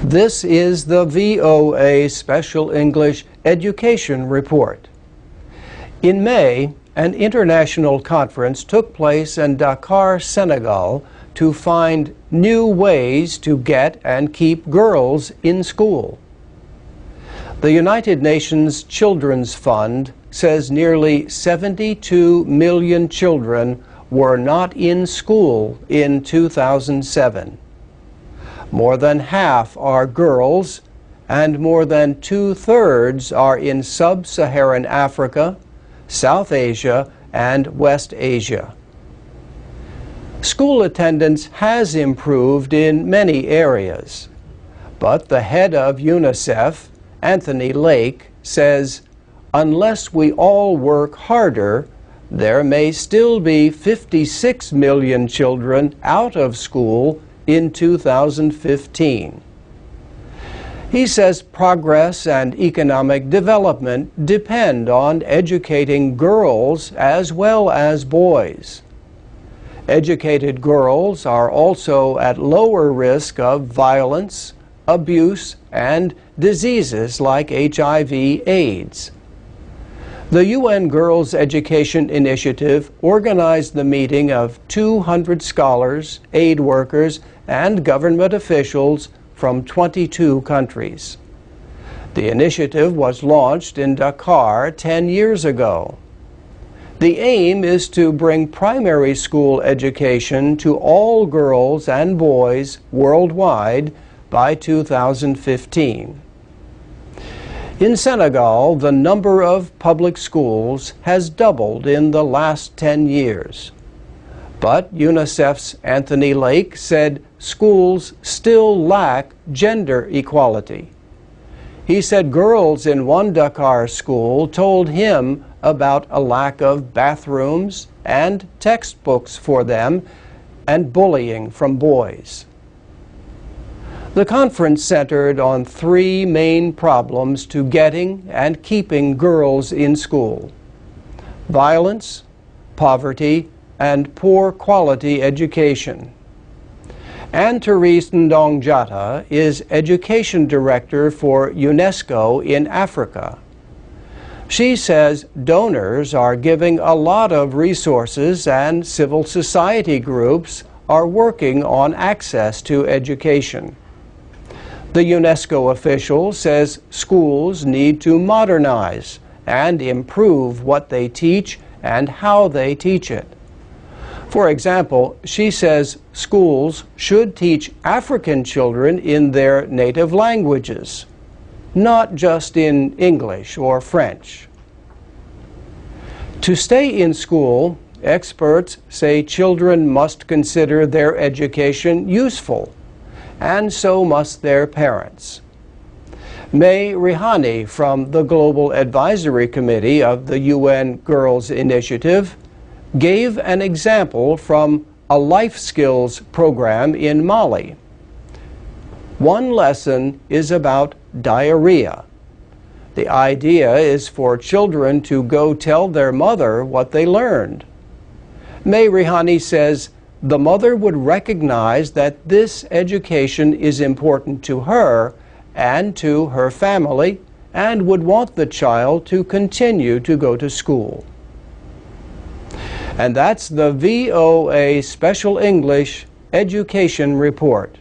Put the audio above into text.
This is the VOA Special English Education Report. In May, an international conference took place in Dakar, Senegal, to find new ways to get and keep girls in school. The United Nations Children's Fund says nearly 72 million children were not in school in 2007. More than half are girls, and more than 2/3 are in sub-Saharan Africa, South Asia, and West Asia. School attendance has improved in many areas, but the head of UNICEF, Anthony Lake, says, unless we all work harder, there may still be 56 million children out of school in 2015. He says progress and economic development depend on educating girls as well as boys. Educated girls are also at lower risk of violence, abuse, and diseases like HIV/AIDS. The UN Girls Education Initiative organized the meeting of 200 scholars, aid workers, and government officials from 22 countries. The initiative was launched in Dakar 10 years ago. The aim is to bring primary school education to all girls and boys worldwide by 2015. In Senegal, the number of public schools has doubled in the last 10 years. But UNICEF's Anthony Lake said schools still lack gender equality. He said girls in one Dakar school told him about a lack of bathrooms and textbooks for them and bullying from boys. The conference centered on three main problems to getting and keeping girls in school: violence, poverty, and poor quality education. Anne-Therese Ndongjata is Education Director for UNESCO in Africa. She says donors are giving a lot of resources and civil society groups are working on access to education. The UNESCO official says schools need to modernize and improve what they teach and how they teach it. For example, she says schools should teach African children in their native languages, not just in English or French. To stay in school, experts say children must consider their education useful, and so must their parents. May Rihani from the Global Advisory Committee of the UN Girls Initiative gave an example from a life skills program in Mali. One lesson is about diarrhea. The idea is for children to go tell their mother what they learned. May Rihani says the mother would recognize that this education is important to her and to her family and would want the child to continue to go to school. And that's the VOA Special English Education Report.